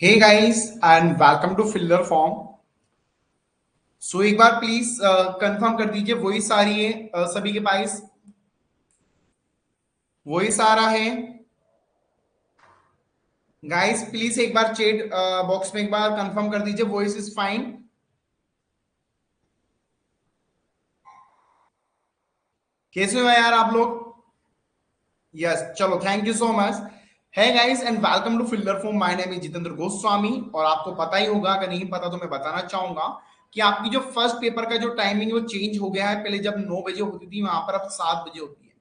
Hey guys and welcome to filler form. So एक बार please confirm कर दीजिए वॉइस आ रही है सभी के पास। वॉइस आ रहा है गाइस? प्लीज एक बार चैट बॉक्स में एक बार कंफर्म कर दीजिए वॉइस इज फाइन। कैसे हो यार आप लोग? यस, चलो thank you so much. Hi guys and welcome to fielder form. My name is Jitendra Goswami और आपको पता ही होगा, अगर नहीं पता तो मैं बताना चाहूंगा कि आपकी जो फर्स्ट पेपर का जो टाइमिंग है वो चेंज हो गया है। पहले जब 9 बजे होती थी वहां पर अब 7 बजे होती है।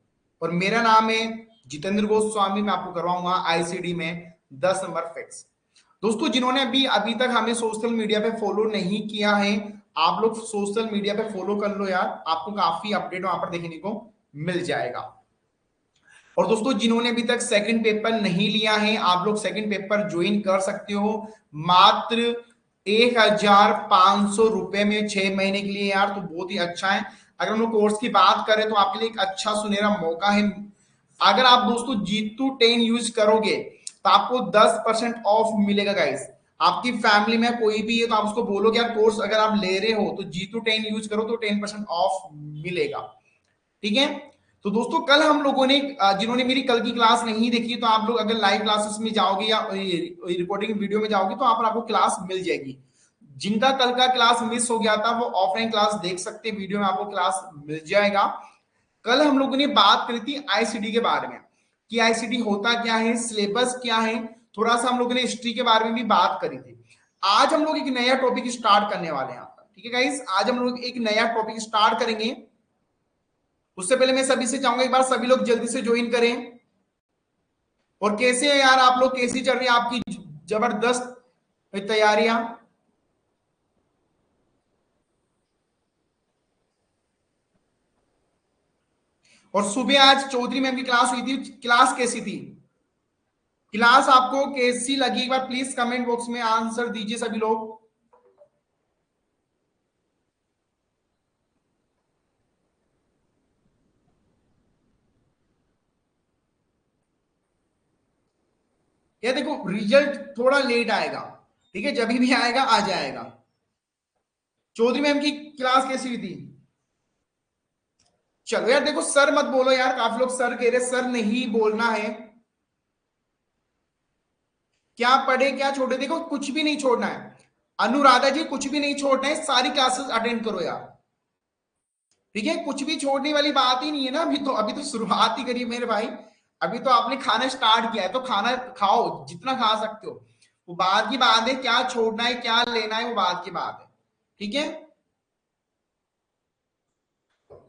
और मेरा नाम है जितेंद्र गोस्वामी। मैं आपको करवाऊंगा आईसीडी में 10 नंबर फिक्स। दोस्तों, जिन्होंने अभी अभी तक हमें सोशल मीडिया पे फॉलो नहीं किया है, आप लोग सोशल मीडिया पे फॉलो कर लो यार, आपको काफी अपडेट वहां पर देखने को मिल जाएगा। और दोस्तों, जिन्होंने अभी तक सेकंड पेपर नहीं लिया है, आप लोग सेकंड पेपर ज्वाइन कर सकते हो मात्र 1,500 रुपए में 6 महीने के लिए यार, तो बहुत ही अच्छा है। अगर हम लोग कोर्स की बात करें तो आपके लिए एक अच्छा सुनहरा मौका है। अगर आप दोस्तों जीतू 10 यूज करोगे तो आपको 10% ऑफ मिलेगा गाइस। आपकी फैमिली में कोई भी है तो आप उसको बोलोगे यार कोर्स अगर आप ले रहे हो तो जीतू 10 यूज करो तो 10% ऑफ मिलेगा। ठीक है। तो दोस्तों, कल हम लोगों ने जिन्होंने मेरी कल की क्लास नहीं देखी तो आप लोग अगर लाइव क्लासेस में जाओगे या रिकॉर्डिंग वीडियो में जाओगे तो वहां पर आपको क्लास मिल जाएगी। जिनका कल का क्लास मिस हो गया था वो ऑफलाइन क्लास देख सकते हैं, वीडियो में आपको क्लास मिल जाएगा। कल हम लोगों ने बात करी थी आईसीडी के बारे में कि आईसीडी होता क्या है, सिलेबस क्या है। थोड़ा सा हम लोगों ने हिस्ट्री के बारे में भी बात करी थी। आज हम लोग एक नया टॉपिक स्टार्ट करने वाले हैं। ठीक है गाइस, आज हम लोग एक नया टॉपिक स्टार्ट करेंगे। उससे पहले मैं सभी से चाहूंगा एक बार सभी लोग जल्दी से ज्वाइन करें। और कैसे है यार आप लोग, कैसी चल रही है आपकी जबरदस्त तैयारियां? और सुबह आज चौधरी मैम की क्लास हुई थी, क्लास कैसी थी? क्लास आपको कैसी लगी एक बार प्लीज कमेंट बॉक्स में आंसर दीजिए सभी लोग। ये देखो, रिजल्ट थोड़ा लेट आएगा, ठीक है, जब भी आएगा आ जाएगा। चौधरी मैम की क्लास कैसी हुई थी? चलो यार देखो, सर मत बोलो यार, काफी लोग सर कह रहे, सर नहीं बोलना है। क्या पढ़े क्या छोड़े, देखो कुछ भी नहीं छोड़ना है। अनुराधा जी, कुछ भी नहीं छोड़ना है, सारी क्लासेस अटेंड करो यार। ठीक है, कुछ भी छोड़ने वाली बात ही नहीं है ना। अभी तो शुरुआत ही करी मेरे भाई। अभी तो आपने खाना स्टार्ट किया है तो खाना खाओ जितना खा सकते हो। वो बात की बात है, क्या छोड़ना है क्या लेना है वो बात की बात है। ठीक है,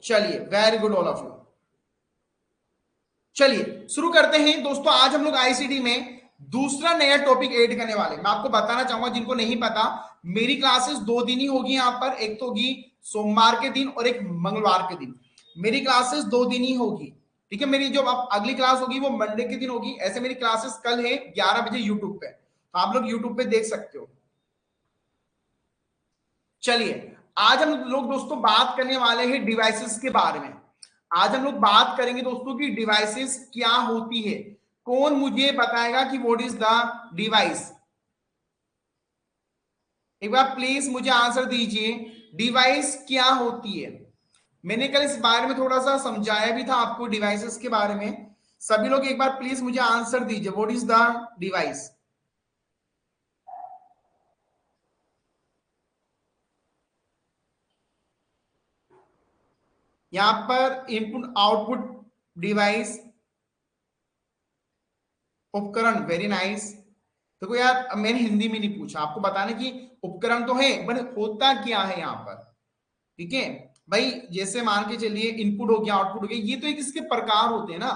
चलिए, very good all of you. चलिए शुरू करते हैं दोस्तों। आज हम लोग आईसीटी में दूसरा नया टॉपिक ऐड करने वाले हैं। मैं आपको बताना चाहूंगा, जिनको नहीं पता, मेरी क्लासेस 2 दिन ही होगी यहाँ पर। एक तो होगी सोमवार के दिन और एक मंगलवार के दिन। मेरी क्लासेस 2 दिन ही होगी। ठीक है, मेरी जो अब अगली क्लास होगी वो मंडे के दिन होगी। ऐसे मेरी क्लासेस कल है 11 बजे यूट्यूब पे, तो आप लोग यूट्यूब पे देख सकते हो। चलिए, आज हम लोग दोस्तों बात करने वाले हैं डिवाइसेस के बारे में। आज हम लोग बात करेंगे दोस्तों कि डिवाइसेस क्या होती है। कौन मुझे बताएगा कि व्हाट इज द डिवाइस? एक बार प्लीज मुझे आंसर दीजिए, डिवाइस क्या होती है? मैंने कल इस बारे में थोड़ा सा समझाया भी था आपको डिवाइसेस के बारे में। सभी लोग एक बार प्लीज मुझे आंसर दीजिए, व्हाट इज द डिवाइस? यहां पर इनपुट आउटपुट डिवाइस, उपकरण, वेरी नाइस। देखो यार, मैंने हिंदी में नहीं पूछा, आपको बताने की उपकरण तो है बट होता क्या है यहाँ पर। ठीक है भाई, जैसे मान के चलिए इनपुट हो गया आउटपुट हो गया, ये तो एक इसके प्रकार होते हैं ना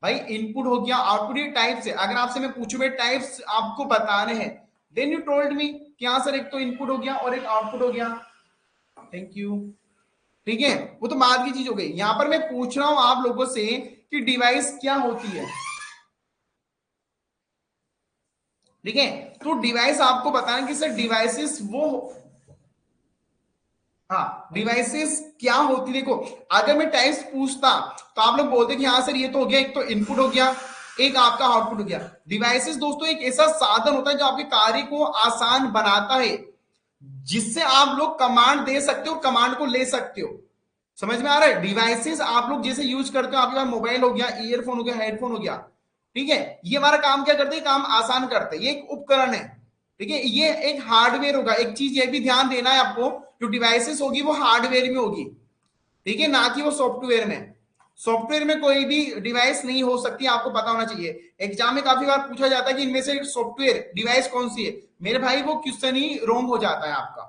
भाई। इनपुट हो गया आउटपुट, ये टाइप्स है। अगर आपसे मैं पूछूं भाई टाइप्स आपको बताने हैं, देन यू टोल्ड मी कि हाँ सर, एक तो इनपुट हो गया और एक आउटपुट हो गया। Thank you. ठीक है, वो तो बाद की चीज हो गई। यहां पर मैं पूछ रहा हूं आप लोगों से कि डिवाइस क्या होती है। ठीक है, तो डिवाइस आपको बताना कि सर डिवाइसेस वो, हाँ डिवाइसेस क्या होती, देखो अगर मैं टाइप्स पूछता तो आप लोग बोलते कि हाँ सर ये तो हो गया, एक तो इनपुट हो गया, एक आपका आउटपुट हो गया। डिवाइसेस दोस्तों एक ऐसा साधन होता है जो आपके कार्य को आसान बनाता है, जिससे आप लोग कमांड दे सकते हो, कमांड को ले सकते हो। समझ में आ रहा है? डिवाइसेस आप लोग जैसे यूज करते हो, आपके पास मोबाइल हो गया, ईयरफोन हो गया, हेडफोन हो गया, ठीक है, ये हमारा काम क्या करते हैं? काम आसान करते हैं। ये एक उपकरण है, ठीक है, ये एक हार्डवेयर होगा। एक चीज ये भी ध्यान देना है आपको, जो डिवाइसेस होगी वो हार्डवेयर में होगी, ठीक है, ना कि वो सॉफ्टवेयर में। सॉफ्टवेयर में कोई भी डिवाइस नहीं हो सकती, आपको पता होना चाहिए। एग्जाम में काफी बार पूछा जाता है कि इनमें से सॉफ्टवेयर डिवाइस कौन सी है। मेरे भाई वो क्वेश्चन ही रॉन्ग हो जाता है आपका,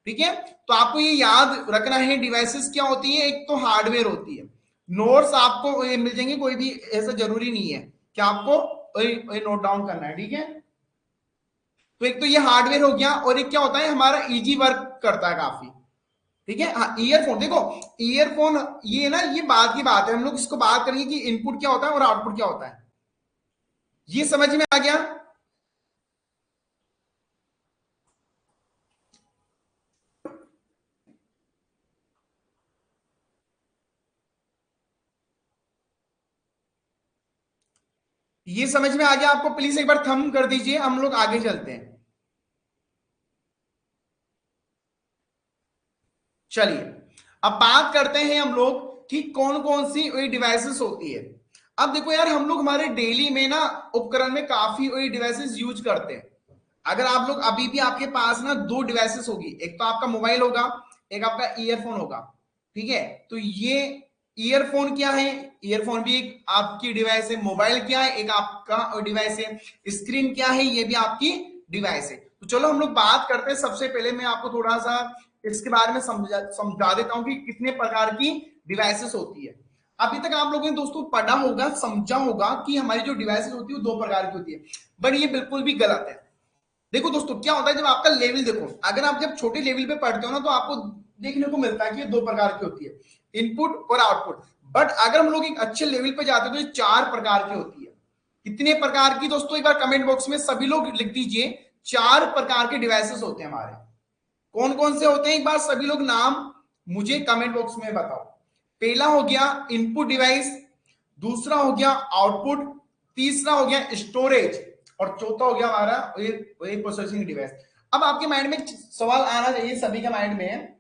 ठीक है। तो आपको ये याद रखना है, डिवाइसेस क्या होती है? एक तो हार्डवेयर होती है। नोट्स आपको ये मिल जाएंगे, कोई भी ऐसा जरूरी नहीं है कि आपको नोट डाउन करना है, ठीक है। तो एक तो ये हार्डवेयर हो गया, और एक क्या होता है, हमारा इजी वर्क करता है काफी, ठीक है। हाँ, ईयरफोन देखो, ईयरफोन ये ना, ये बात की बात है, हम लोग इसको बात करेंगे कि इनपुट क्या होता है और आउटपुट क्या होता है। ये समझ में आ गया? ये समझ में आ गया आपको? प्लीज एक बार थंब कर दीजिए, हम लोग आगे चलते हैं। चलिए, अब बात करते हैं हम लोग कि कौन कौन सी वही डिवाइसेस होती है। अब देखो यार, हम लोग हमारे डेली में ना उपकरण में काफी वही डिवाइसेस यूज करते हैं। अगर आप लोग अभी भी आपके पास ना दो डिवाइसेस होगी, एक तो आपका मोबाइल होगा, एक आपका ईयरफोन होगा, ठीक है। तो ये ईयरफोन क्या है? ईयरफोन भी एक आपकी डिवाइस है। मोबाइल क्या है? एक आपका डिवाइस है। स्क्रीन क्या है? ये भी आपकी डिवाइस है। तो चलो हम लोग बात करते हैं। सबसे पहले मैं आपको थोड़ा सा इसके बारे में समझा देता हूं कि कितने प्रकार की डिवाइसेस होती है। अभी तक आप लोगों ने दोस्तों पढ़ा होगा, समझा होगा कि हमारी जो डिवाइसेस होती है वो दो प्रकार की होती है, बट ये बिल्कुल भी गलत है। देखो दोस्तों, क्या होता है, जब आपका लेवल देखो, अगर आप जब छोटे लेवल पे पढ़ते हो ना, तो आपको देखने को मिलता है कि ये दो प्रकार की होती है, इनपुट और आउटपुट। बट अगर हम लोग एक अच्छे लेवल पे जाते हैं तो ये चार प्रकार की होती है। कितने प्रकार की दोस्तों? एक बार कमेंट बॉक्स में सभी लोग लिख दीजिए। चार प्रकार के डिवाइसेस होते हैं हमारे। कौन कौन से होते हैं? एक बार सभी लोग नाम मुझे कमेंट बॉक्स में बताओ। पहला हो गया इनपुट डिवाइस, दूसरा हो गया आउटपुट, तीसरा हो गया स्टोरेज, और चौथा हो गया हमारा वही प्रोसेसिंग डिवाइस। अब आपके माइंड में एक सवाल आना चाहिए, सभी के माइंड में,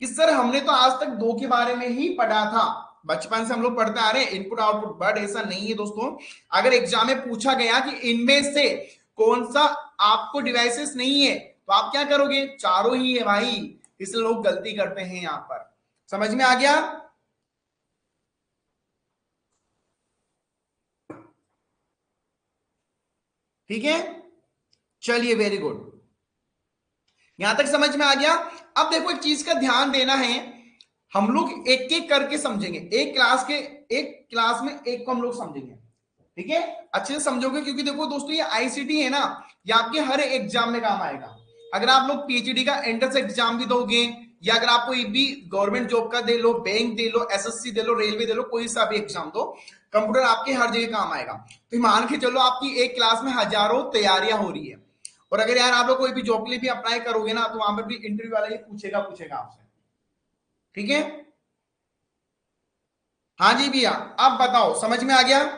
कि सर हमने तो आज तक दो के बारे में ही पढ़ा था, बचपन से हम लोग पढ़ते आ रहे हैं इनपुट आउटपुट। बट ऐसा नहीं है दोस्तों। अगर एग्जाम में पूछा गया कि इनमें से कौन सा आपको डिवाइसेस नहीं है, तो आप क्या करोगे? चारों ही है भाई। इसलिए लोग गलती करते हैं यहां पर। समझ में आ गया? ठीक है, चलिए, वेरी गुड। यहां तक समझ में आ गया। अब देखो, एक चीज का ध्यान देना है, हम लोग एक एक करके समझेंगे। एक क्लास में एक को हम लोग समझेंगे, ठीक है। अच्छे से समझोगे, क्योंकि देखो दोस्तों, ये आईसीटी है ना, ये आपके हर एग्जाम में काम आएगा। अगर आप लोग पीएचडी का एंट्रेंस एग्जाम भी दोगे, या अगर आप कोई भी गवर्नमेंट जॉब का दे लो, बैंक दे लो, एसएससी दे लो, रेलवे दे लो, कोई सा भी एग्जाम दो, कंप्यूटर आपके हर जगह काम आएगा। तो मान के चलो, आपकी एक क्लास में हजारों तैयारियां हो रही है, और अगर यार आप लोग कोई भी जॉब के लिए भी अप्लाई करोगे ना, तो वहां पर भी इंटरव्यू वाला ये पूछेगा पूछेगा आपसे, ठीक है। हाँ जी भैया, अब बताओ, समझ में आ गया?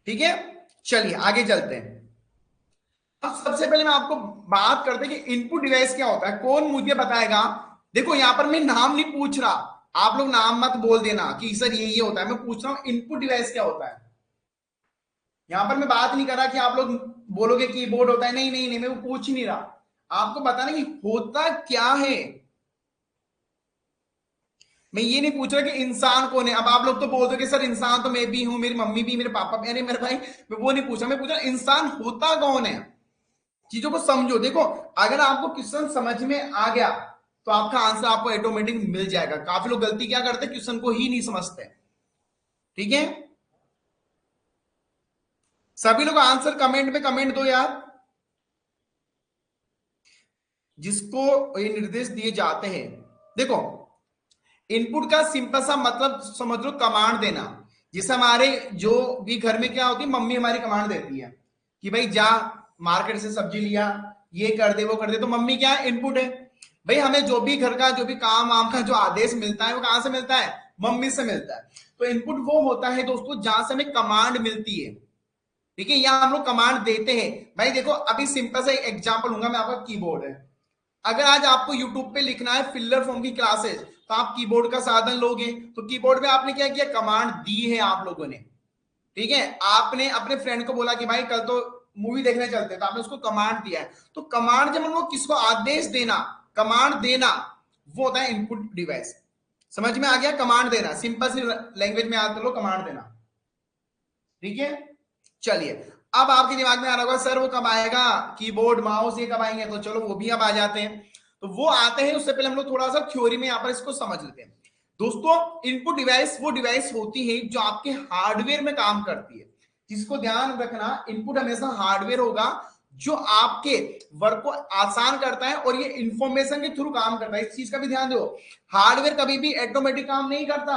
ठीक है, चलिए आगे चलते हैं। अब सबसे पहले मैं आपको बात करते हैं कि इनपुट डिवाइस क्या होता है। कौन मुझे बताएगा? देखो, यहां पर मैं नाम नहीं पूछ रहा, आप लोग नाम मत बोल देना कि सर ये होता है। मैं पूछ रहा हूं इनपुट डिवाइस क्या होता है। यहां पर मैं बात नहीं कर रहा कि आप लोग बोलोगे कीबोर्ड होता है, नहीं नहीं नहीं, मैं वो पूछ ही नहीं रहा। आपको बताना कि होता क्या है। मैं ये नहीं पूछ रहा कि इंसान कौन है। अब आप लोग तो बोल दो कि सर इंसान तो मैं भी हूं, मेरी मम्मी भी, मेरे पापा भी, अरे मेरे भाई, मैं वो नहीं पूछ रहा। मैं पूछ रहा इंसान होता कौन है। चीजों को समझो। देखो, अगर आपको क्वेश्चन समझ में आ गया, तो आपका आंसर आपको ऑटोमेटिक मिल जाएगा। काफी लोग गलती क्या करते हैं, क्वेश्चन को ही नहीं समझते, ठीक है। सभी लोग आंसर कमेंट में कमेंट दो यार, जिसको ये निर्देश दिए जाते हैं। देखो, इनपुट का सिंपल सा मतलब समझ लो, कमांड देना। जैसे हमारे जो भी घर में क्या होती है, मम्मी हमारी कमांड देती है कि भाई जा, मार्केट से सब्जी लिया, ये कर दे वो कर दे, तो मम्मी क्या है, इनपुट है। भाई हमें जो भी घर का जो भी काम वाम का जो आदेश मिलता है वो कहां से मिलता है, मम्मी से मिलता है। तो इनपुट वो होता है दोस्तों जहां से हमें कमांड मिलती है। ठीक है, यहाँ हम लोग कमांड देते हैं। भाई देखो अभी सिंपल सा एक एग्जांपल लूंगा मैं, आपका कीबोर्ड है। अगर आज आपको यूट्यूब पे लिखना है फिलर फॉर्म की क्लासेस, तो आप कीबोर्ड का साधन लोगे। तो कीबोर्ड में आपने क्या किया, कमांड दी है आप लोगों ने। ठीक है, आपने अपने फ्रेंड को बोला कि भाई कल तो मूवी देखने चलते हैं, तो आपने उसको कमांड दिया है। तो कमांड जब हम लोग किसको आदेश देना, कमांड देना, वो होता है इनपुट डिवाइस। समझ में आ गया, कमांड देना, सिंपल सी लैंग्वेज में याद कर लो, कमांड देना। ठीक है, चलिए अब आपके दिमाग में आ रहा होगा सर वो कब आएगा, कीबोर्ड माउस ये कब आएंगे, तो चलो वो भी अब आ जाते हैं। तो वो आते हैं, उससे पहले हम लोग थोड़ा सा थ्योरी में यहां पर इसको समझ लेते हैं। दोस्तों इनपुट डिवाइस वो डिवाइस होती है जो आपके हार्डवेयर में काम करती है। जिसको ध्यान रखना, इनपुट हमेशा हार्डवेयर होगा जो आपके वर्क को आसान करता है और ये इंफॉर्मेशन के थ्रू काम करता है। इस चीज का भी ध्यान दो, हार्डवेयर कभी भी ऑटोमेटिक काम नहीं करता।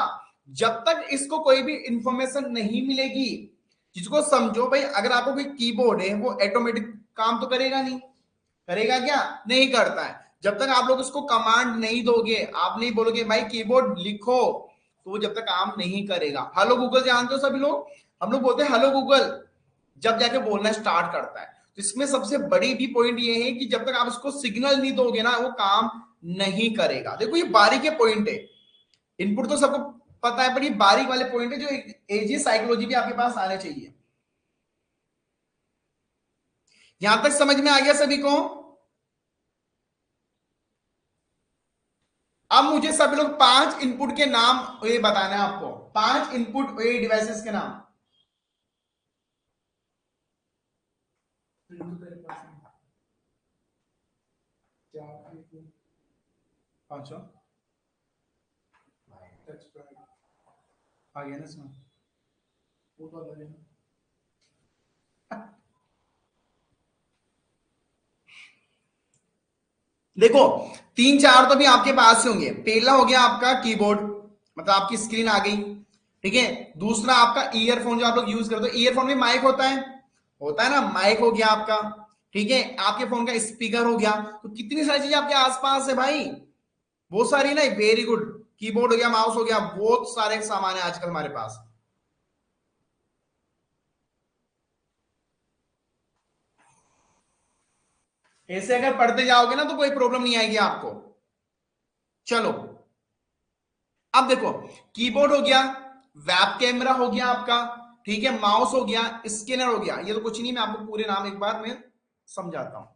जब तक इसको कोई भी इंफॉर्मेशन नहीं मिलेगी, जिसको समझो भाई, अगर आपको कोई कीबोर्ड है वो ऑटोमेटिक काम तो करेगा नहीं, करेगा क्या, नहीं करता है। जब तक आप लोग उसको कमांड नहीं दोगे, आप नहीं बोलोगे भाई कीबोर्ड लिखो, तो वो जब तक काम नहीं करेगा। हेलो गूगल जानते हो सभी लोग, हम लोग बोलते हैं हेलो गूगल, जब जाके बोलना स्टार्ट करता है। तो इसमें सबसे बड़ी भी पॉइंट ये है कि जब तक आप उसको सिग्नल नहीं दोगे ना, वो काम नहीं करेगा। देखो ये बारीक पॉइंट है, इनपुट तो सबको पता है, पर ये बारीक वाले पॉइंट है जो एक एजी साइकोलॉजी भी आपके पास आने चाहिए। यहां तक समझ में आ गया सभी को? अब मुझे सभी लोग 5 इनपुट के नाम ये बताना है आपको, 5 इनपुट ये डिवाइसेस के नाम। पांचों आ गया ना इसमें, वो तो अलग है। देखो 3 4 तो भी आपके पास ही होंगे। पहला हो गया आपका कीबोर्ड, मतलब आपकी स्क्रीन आ गई। ठीक है, दूसरा आपका ईयरफोन जो आप लोग यूज करते हो, ईयरफोन में माइक होता है ना, माइक हो गया आपका। ठीक है, आपके फोन का स्पीकर हो गया। तो कितनी सारी चीजें आपके आसपास है भाई, बहुत सारी ना, वेरी गुड। कीबोर्ड हो गया, माउस हो गया, बहुत सारे सामान है आजकल हमारे पास। ऐसे अगर पढ़ते जाओगे ना तो कोई प्रॉब्लम नहीं आएगी आपको। चलो अब देखो, कीबोर्ड हो गया, वेब कैमरा हो गया आपका, ठीक है, माउस हो गया, स्कैनर हो गया। ये तो कुछ नहीं, मैं आपको पूरे नाम एक बार में समझाता हूं।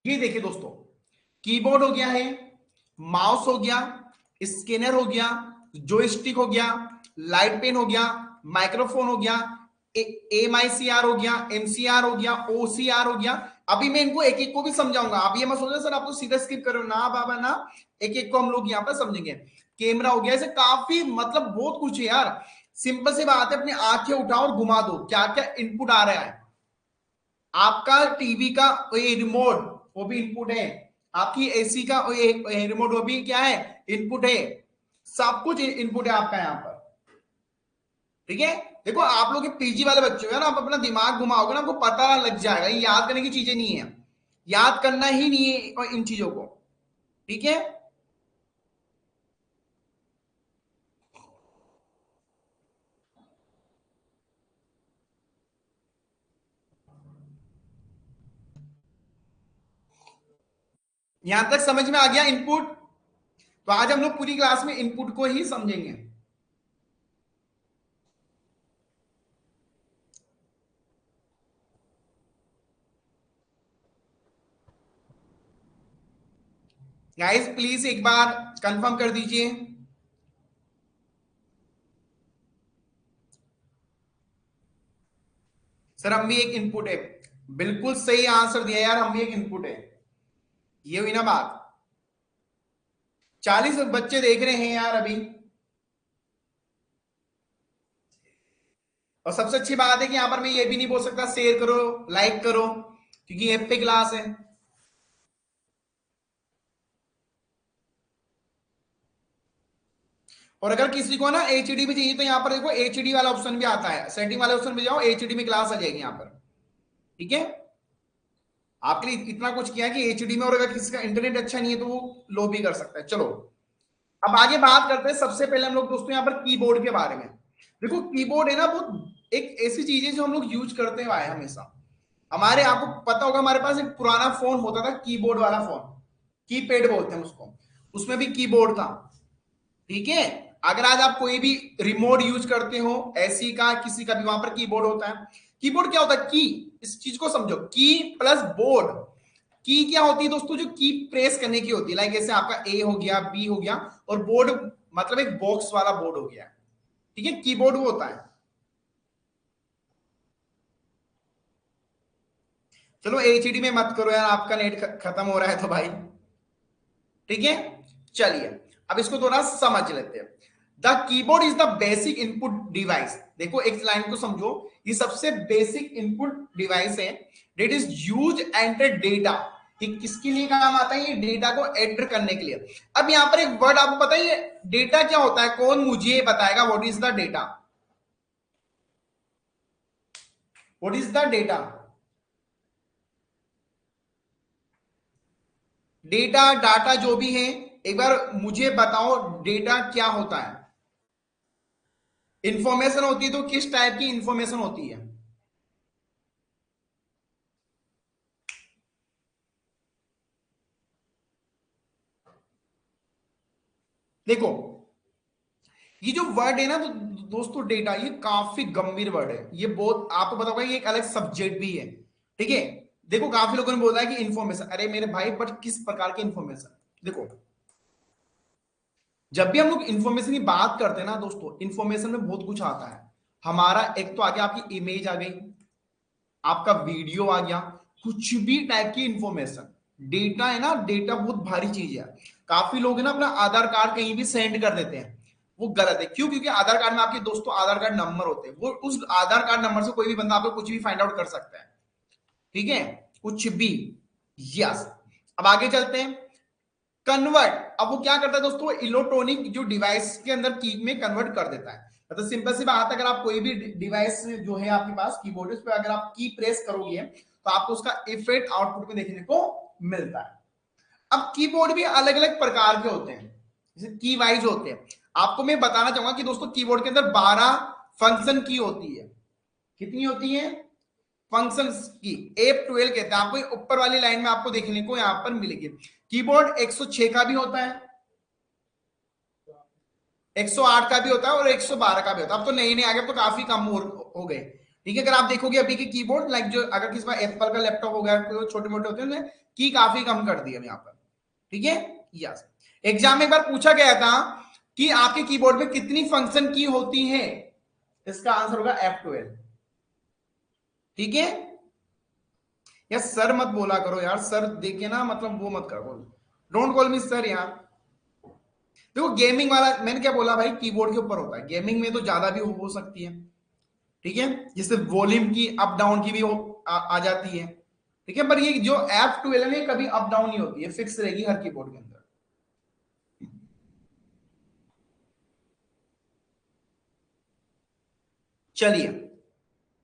ये देखिए दोस्तों, कीबोर्ड हो गया है, माउस हो गया, स्कैनर हो गया, जॉयस्टिक हो गया, लाइट पेन हो गया, माइक्रोफोन हो गया, एमआईसीआर हो गया, एमसीआर हो गया, ओसीआर हो गया। अभी मैं इनको एक एक को भी समझाऊंगा, आप ये मत सोचो सर आप तो सीधा स्किप करो ना बाबा ना, एक एक को हम लोग यहाँ पर समझेंगे। कैमरा हो गया, ऐसे काफी मतलब बहुत कुछ है यार। सिंपल सी बात है, अपनी आंखें उठाओ और घुमा दो, क्या क्या इनपुट आ रहा है। आपका टीवी का ये रिमोट, वो भी इनपुट है। आपकी एसी का ये रिमोट, वो भी क्या है, इनपुट है। सब कुछ इनपुट है आपका यहाँ पर। ठीक है, देखो आप लोग पीजी वाले बच्चे हो ना, आप अपना दिमाग घुमाओगे ना, आपको पता लग जाएगा। ये याद करने की चीजें नहीं है, याद करना ही नहीं है इन चीजों को। ठीक है, यहां तक समझ में आ गया इनपुट? तो आज हम लोग पूरी क्लास में इनपुट को ही समझेंगे। गाइस प्लीज एक बार कंफर्म कर दीजिए। सर हम भी एक इनपुट है, बिल्कुल सही आंसर दिया यार, हम भी एक इनपुट है। ये हुई ना बात। 40 बच्चे देख रहे हैं यार अभी। और सबसे अच्छी बात है कि यहां पर मैं ये भी नहीं बोल सकता शेयर करो लाइक करो, क्योंकि ऐप पे क्लास है। और अगर किसी को ना एचडी में चाहिए तो यहाँ पर देखो एचडी वाला ऑप्शन भी आता है, सेटिंग वाले ऑप्शन में जाओ, एचडी में क्लास आ जाएगी यहाँ पर। ठीक है, आपके लिए इतना कुछ किया है कि एचडी में, और अगर किसी का इंटरनेट अच्छा नहीं है तो वो लो भी कर सकता है। चलो अब आगे बात करते हैं। सबसे पहले हम लोग दोस्तों यहाँ पर कीबोर्ड के बारे में। देखो कीबोर्ड है ना वो एक ऐसी चीज है जो हम लोग यूज करते हुए आए हमेशा। हमारे, आपको पता होगा, हमारे पास एक पुराना फोन होता था कीबोर्ड वाला फोन, कीपैड बोलते हैं उसको, उसमें भी कीबोर्ड था। ठीक है, अगर आज आप कोई भी रिमोट यूज करते हो एसी का, किसी का भी, वहां पर कीबोर्ड होता है। कीबोर्ड क्या होता है? की, इस चीज को समझो, की प्लस बोर्ड। की क्या होती है दोस्तों? जो की प्रेस करने की होती है, लाइक जैसे आपका ए हो गया, बी हो गया, और बोर्ड मतलब एक बॉक्स वाला बोर्ड हो गया। ठीक है, कीबोर्ड वो होता है। चलो एचडी में मत करो यार, आपका नेट खत्म हो रहा है तो भाई। ठीक है, चलिए अब इसको थोड़ा समझ लेते हैं। The keyboard is the basic input device. देखो एक लाइन को समझो, ये सबसे बेसिक इनपुट डिवाइस है। That is use enter data. किसके लिए काम आता है? ये डेटा को एंटर करने के लिए। अब यहां पर एक वर्ड आपको पता है डेटा क्या होता है? कौन मुझे बताएगा? What is the data? What is the data? Data, data जो भी है, एक बार मुझे बताओ डेटा क्या होता है? इंफॉर्मेशन होती है तो किस टाइप की इंफॉर्मेशन होती है? देखो ये जो वर्ड है ना तो दोस्तों डेटा, ये काफी गंभीर वर्ड है। ये बहुत, आपको पता होगा ये एक अलग सब्जेक्ट भी है। ठीक है, देखो काफी लोगों ने बोला है कि इंफॉर्मेशन, अरे मेरे भाई बट किस प्रकार की इंफॉर्मेशन? देखो जब भी हम लोग इंफॉर्मेशन की बात करते हैं ना दोस्तों, इंफॉर्मेशन में बहुत कुछ आता है। हमारा एक तो आगे आपकी इमेज आ गई, आपका वीडियो आ गया, कुछ भी टाइप की इंफॉर्मेशन। डेटा है ना, डेटा बहुत भारी चीज है। काफी लोग है ना अपना आधार कार्ड कहीं भी सेंड कर देते हैं, वो गलत है। क्यों? क्योंकि आधार कार्ड में आपके दोस्तों आधार कार्ड नंबर होते हैं, वो उस आधार कार्ड नंबर से कोई भी बंदा आपको कुछ भी फाइंड आउट कर सकता है। ठीक है, कुछ भी। यस, अब आगे चलते हैं। कन्वर्ट, अब वो क्या करता है दोस्तों? इलेक्ट्रॉनिक जो डिवाइस के अंदर की में कन्वर्ट कर देता है। मतलब सिंपल सी बात है, अगर आप कोई भी डिवाइस जो है आपके पास कीबोर्ड, उस पर अगर आप की प्रेस करोगे तो आपको उसका इफेक्ट आउटपुट में देखने को मिलता है। अब कीबोर्ड भी अलग अलग प्रकार के होते हैं, जैसे की वाइज होते हैं। आपको मैं बताना चाहूंगा कि दोस्तों कीबोर्ड के अंदर 12 फंक्शन की होती है। कितनी होती है? फंक्शंस की F12 कहते हैं। आपको ऊपर वाली लाइन में आपको देखने को यहां पर मिलेगी। कीबोर्ड 106 का भी होता है, 108 का भी होता है, और 112 का भी होता है। अब तो नए नए आगे तो काफी कम हो गए। ठीक है, अगर आप देखोगे अभी के कीबोर्ड, लाइक जो अगर किसी पास एप्पल का लैपटॉप हो गया, छोटे मोटे होते हैं, की काफी कम कर दी है यहाँ पर। ठीक है, यस। एग्जाम में एक बार पूछा गया था कि आपके कीबोर्ड में कितनी फंक्शन की होती है? इसका आंसर होगा F12। ठीक है, यार सर मत बोला करो यार, सर देखे ना मतलब वो मत करो, डोंट कॉल मी सर यार। देखो गेमिंग वाला मैंने क्या बोला भाई, कीबोर्ड के ऊपर होता है। गेमिंग में तो ज्यादा भी हो सकती है। ठीक है, जिससे वॉल्यूम की अप डाउन की भी आ जाती है। ठीक है, पर ये जो F12 है कभी अप डाउन नहीं होती है, फिक्स रहेगी हर कीबोर्ड के अंदर। चलिए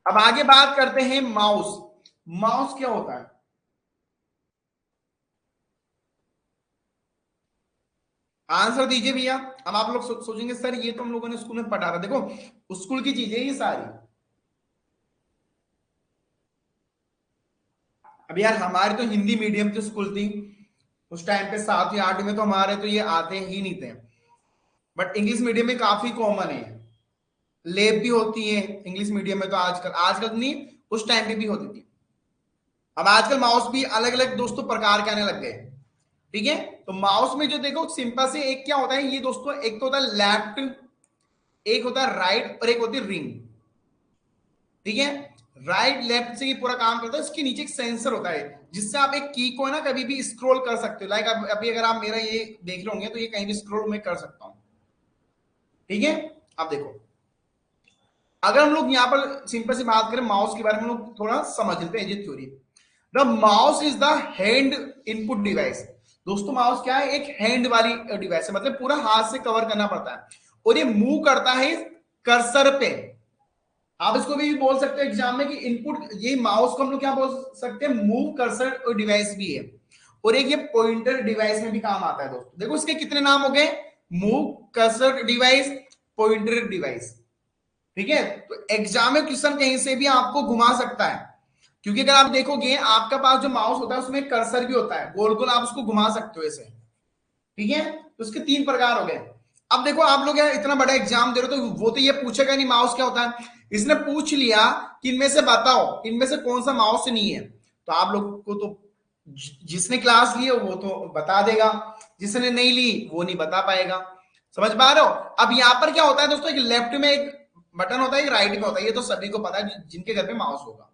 अब आगे बात करते हैं माउस। माउस क्या होता है? आंसर दीजिए भैया। अब आप लोग सोचेंगे सर ये तो हम लोगों ने स्कूल में पढ़ा था। देखो स्कूल की चीजें ये सारी। अब यार हमारी तो हिंदी मीडियम की स्कूल थी उस टाइम पे, 7वीं 8वीं में तो हमारे तो ये आते ही नहीं थे। बट इंग्लिश मीडियम में काफी कॉमन है, लैब भी होती है इंग्लिश मीडियम में। तो आजकल, आजकल नहीं, उस टाइम पे भी होती थी। अब आजकल माउस भी अलग अलग दोस्तों प्रकार के आने लग गए। ठीक है, तो माउस में जो देखो सिंपल से एक क्या होता है ये दोस्तों, एक तो होता है लेफ्ट, एक होता है राइट, और एक होती है रिंग। ठीक है, राइट लेफ्ट से ये पूरा काम करता है। इसके नीचे एक सेंसर होता है जिससे आप एक की को ना कभी भी स्क्रॉल कर सकते हो। लाइक अभी अगर आप मेरा ये देख रहे होंगे तो ये कहीं भी स्क्रॉल मैं कर सकता हूं। ठीक है, अब देखो अगर हम लोग यहाँ पर सिंपल से बात करें माउस के बारे में, हम लोग थोड़ा समझ लेते हैं ये theory. The mouse is the hand input device. दोस्तों माउस क्या है? एक हैंड वाली डिवाइस है, मतलब पूरा हाथ से कवर करना पड़ता है। और ये मूव करता है कर्सर पे। आप इसको भी बोल सकते हो एग्जाम में कि इनपुट, ये माउस को हम लोग क्या बोल सकते हैं, मूव कर्सर डिवाइस भी है, और एक ये पॉइंटर डिवाइस में भी काम आता है दोस्तों। देखो इसके कितने नाम हो गए, move cursor device, pointer device. ठीक है, तो एग्जाम में क्वेश्चन कहीं से भी आपको घुमा सकता है, क्योंकि अगर आप देखोगे आपका पास जो माउस होता है उसमें कर्सर भी होता है, गोल गोल आप उसको घुमा सकते हो ऐसे। ठीक है, तो उसके 3 प्रकार हो गए। अब देखो आप लोग यार इतना बड़ा एग्जाम दे रहे हो, तो वो तो ये पूछेगा नहीं माउस क्या होता है, इसने पूछ लिया कि इनमें से बताओ, इनमें से कौन सा माउस नहीं है, तो आप लोग को तो जिसने क्लास ली है वो तो बता देगा, जिसने नहीं ली वो नहीं बता पाएगा। समझ पा रहे हो? अब यहां पर क्या होता है दोस्तों, एक लेफ्ट में एक बटन होता है, एक राइट में होता है, ये तो सभी को पता है जिनके घर पे माउस होगा।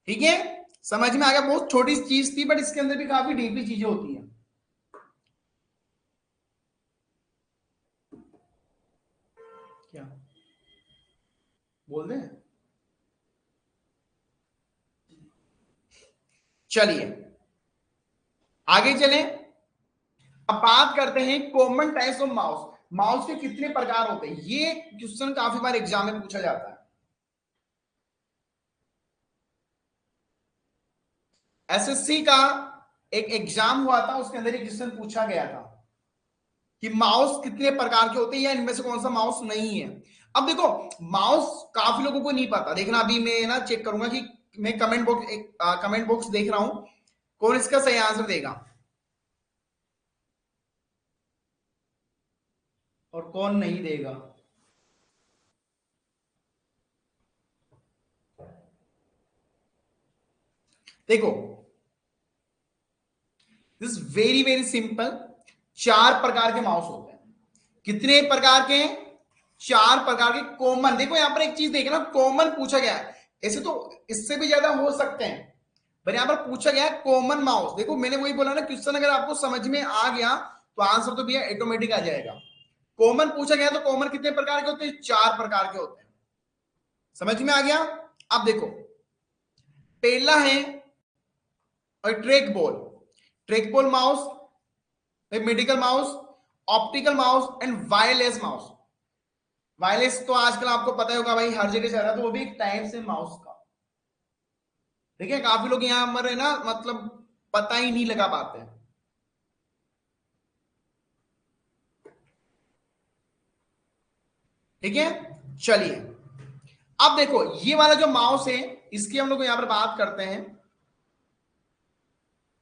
ठीक है, समझ में आ गया? बहुत छोटी चीज थी बट इसके अंदर भी काफी डीपली चीजें होती हैं। क्या बोल दें? चलिए आगे चलें। अब बात करते हैं common types of mouse. Mouse के कितने प्रकार होते हैं, ये क्वेश्चन काफी बार एग्जाम में पूछा जाता है। एसएससी का एक एग्जाम हुआ था, उसके अंदर एक क्वेश्चन पूछा गया था कि माउस कितने प्रकार के होते हैं या इनमें से कौन सा माउस नहीं है। अब देखो माउस काफी लोगों को नहीं पता, देखना अभी मैं ना चेक करूंगा कि मैं कमेंट बॉक्स देख रहा हूं, कौन इसका सही आंसर देगा और कौन नहीं देगा। देखो दिस वेरी वेरी सिंपल, 4 प्रकार के माउस होते हैं। कितने प्रकार के हैं? 4 प्रकार के कॉमन। देखो यहां पर एक चीज देखना, कॉमन पूछा गया है, ऐसे तो इससे भी ज्यादा हो सकते हैं, पर यहां पर पूछा गया है कॉमन माउस। देखो मैंने वही बोला ना, क्वेश्चन अगर आपको समझ में आ गया तो आंसर तो भैया ऑटोमेटिक आ जाएगा। कॉमन पूछा गया तो कॉमन कितने प्रकार के होते हैं? 4 प्रकार के होते हैं। समझ में आ गया? अब देखो पहला है track ball, track ball mouse, medical mouse, optical mouse and wireless mouse. Wireless तो आजकल आपको पता ही होगा भाई, हर जगह चल रहा है, तो वो भी एक टाइप से माउस का। ठीक है, काफी लोग यहां पर है ना, मतलब पता ही नहीं लगा पाते हैं। ठीक है, चलिए अब देखो ये वाला जो माउस है इसकी हम लोग यहां पर बात करते हैं।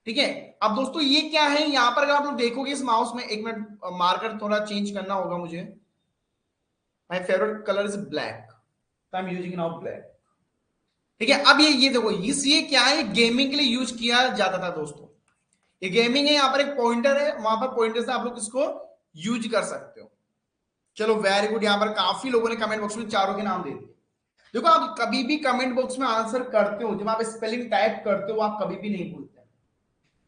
ठीक है, अब दोस्तों ये क्या है, यहां पर अगर आप लोग देखोगे इस माउस में, एक मिनट मार्कर थोड़ा चेंज करना होगा मुझे। My favourite colour is black, I am using now black. ठीक है, अब ये देखो ये क्या है, गेमिंग के लिए यूज किया जाता था दोस्तों। ये गेमिंग है, यहाँ पर एक पॉइंटर है, वहां पर पॉइंटर से आप लोग इसको यूज कर सकते हो। चलो वेरी गुड, यहाँ पर काफी लोगों ने कमेंट बॉक्स में चारों के नाम दे दिए। देखो आप कभी भी कमेंट बॉक्स में आंसर करते हो, जब आप स्पेलिंग टाइप करते हो आप कभी भी नहीं भूलते।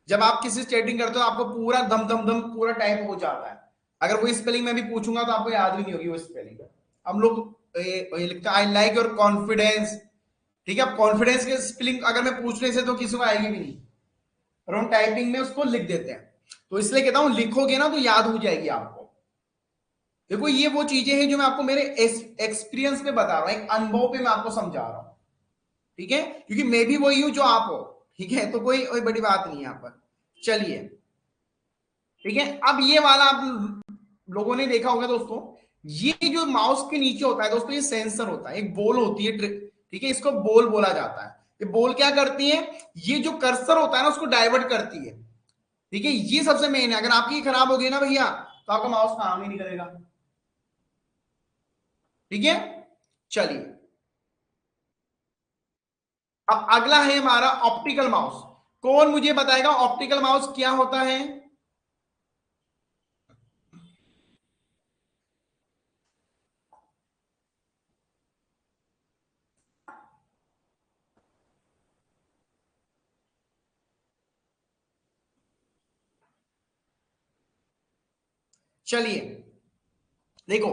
जब आप किसी चैटिंग करते हो आपको पूरा दम दम दम पूरा टाइप हो जाता है। अगर वो स्पेलिंग में भी पूछूंगा तो आपको याद भी नहीं होगी वो स्पेलिंग। हम लोग ये लिखता आई लाइक योर कॉन्फिडेंस। ठीक है, कॉन्फिडेंस के स्पेलिंग अगर मैं पूछने से तो किसी को आएगी भी नहीं, और हम टाइपिंग में उसको लिख देते हैं। तो इसलिए कहता हूं लिखोगे ना तो याद हो जाएगी आपको। देखो ये वो चीजें हैं जो मैं आपको मेरे एक्सपीरियंस पे बता रहा हूं, एक अनुभव पे मैं आपको समझा रहा हूं। ठीक है, क्योंकि मैं भी वही हूं जो आप हो। ठीक है, तो कोई बड़ी बात नहीं है यहाँ पर। चलिए ठीक है, अब ये वाला आप लोगों ने देखा होगा दोस्तों, ये जो माउस के नीचे होता है दोस्तों ये सेंसर होता है, एक बॉल होती है। ठीक है, इसको बॉल बोला जाता है। ये बॉल क्या करती है, ये जो कर्सर होता है ना उसको डाइवर्ट करती है। ठीक है, ये सबसे मेन है, अगर आपकी खराब हो गई ना भैया तो आपका माउस काम ही नहीं करेगा। ठीक है, चलिए अब अगला है हमारा ऑप्टिकल माउस। कौन मुझे बताएगा ऑप्टिकल माउस क्या होता है? चलिए देखो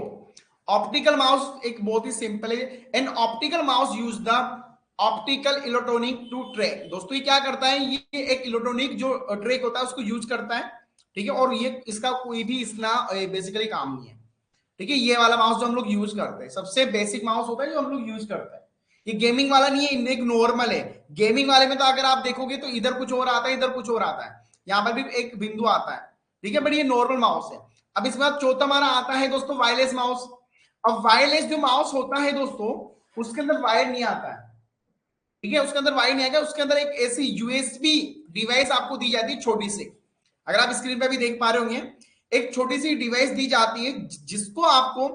ऑप्टिकल माउस एक बहुत ही सिंपल है। An optical mouse use the optical electronic to track. दोस्तों ये क्या करता है, ये एक इलेक्ट्रॉनिक जो ट्रैक होता है उसको यूज करता है। ठीक है, और ये इसका कोई भी इसना बेसिकली काम नहीं है। ठीक है, ये वाला माउस जो हम लोग यूज करते हैं सबसे बेसिक माउस होता है जो हम लोग यूज करते हैं। ये गेमिंग वाला नहीं है, एक नॉर्मल है। गेमिंग वाले में तो अगर आप देखोगे तो इधर कुछ और आता है, इधर कुछ और आता है, यहाँ पर भी एक बिंदु आता है। ठीक है, बट ये नॉर्मल माउस है। अब इसके बाद चौथा हमारा आता है दोस्तों वायरलेस माउस। अब वायरलेस जो माउस होता है दोस्तों, उसके अंदर वायर नहीं आता है। ठीक है, उसके अंदर वायर नहीं आएगा, उसके अंदर एक ऐसी यूएसबी डिवाइस आपको दी जाती है छोटी सी। अगर आप स्क्रीन पे भी देख पा रहे होंगे, एक छोटी सी डिवाइस दी जाती है जिसको आपको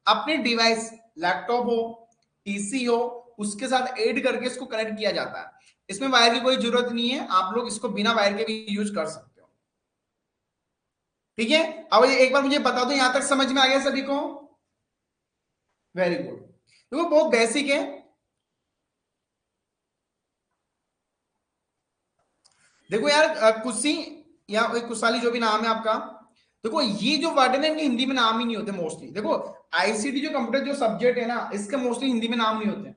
अपने डिवाइस, लैपटॉप हो, पीसी हो, उसके साथ ऐड करके इसको कनेक्ट किया जाता है। इसमें वायर की कोई जरूरत नहीं है, आप लोग इसको बिना वायर के भी यूज कर सकते हो। ठीक है, अब एक बार मुझे बता दो, यहां तक समझ में आ गया सभी को? Very good. देखो बहुत बेसिक है। देखो यार कुशी या कुशाली जो भी नाम है आपका, देखो ये जो वर्ड है ना, इनके हिंदी में नाम ही नहीं होते मोस्टली। देखो आईसीटी जो कंप्यूटर जो सब्जेक्ट है ना, इसके मोस्टली हिंदी में नाम नहीं होते,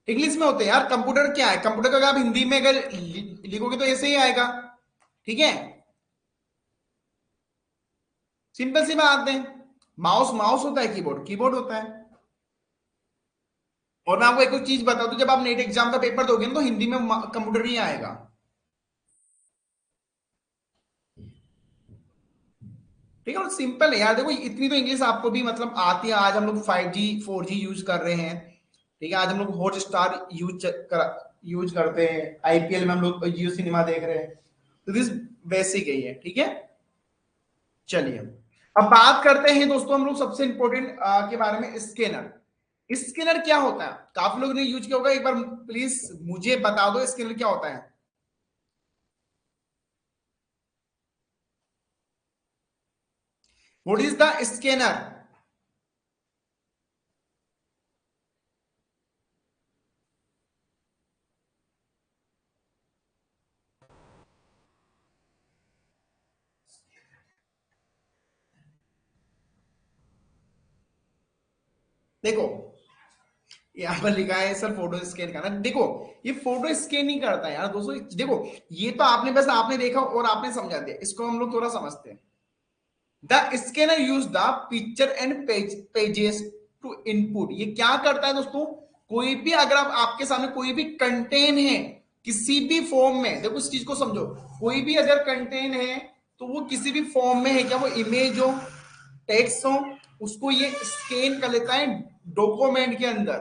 इंग्लिश में होते हैं यार। कंप्यूटर क्या है, कंप्यूटर का अगर आप हिंदी में अगर लिखोगे तो ऐसे ही आएगा। ठीक है, सिंपल सी बात है। माउस माउस होता है, कीबोर्ड कीबोर्ड होता है। और मैं आपको एक चीज बता दूं, जब आप नेट एग्जाम का पेपर दोगे ना, तो हिंदी में कंप्यूटर नहीं आएगा। ठीक है, और सिंपल है यार। देखो इतनी तो इंग्लिश आपको भी मतलब आती है। आज हम लोग 5G 4G यूज कर रहे हैं। ठीक है, आज हम लोग हॉट स्टार यूज करते हैं, आईपीएल में हम लोग जियो सिनेमा देख रहे हैं। तो दिस बेसिक है ये। ठीक है, चलिए अब बात करते हैं दोस्तों हम लोग सबसे इंपॉर्टेंट के बारे में, स्कैनर। स्कैनर क्या होता है? काफी लोगों ने यूज किया होगा, एक बार प्लीज मुझे बता दो स्कैनर क्या होता है। What is the scanner? देखो यहाँ पर लिखा है सर फोटो स्कैन करना। देखो ये फोटो स्कैन नहीं करता है यार दोस्तों। देखो ये तो आपने बस आपने देखा और आपने समझा दिया, इसको हम लोग थोड़ा समझते हैं। The scanner use the picture and pages to input. ये क्या करता है दोस्तों? कोई भी अगर आप आपके सामने कोई भी कंटेन है किसी भी फॉर्म में, देखो इस चीज को समझो, कोई भी अगर कंटेन है तो वो किसी भी फॉर्म में है, क्या वो इमेज हो, टेक्स्ट हो, उसको ये स्कैन कर लेता है डॉक्यूमेंट के अंदर।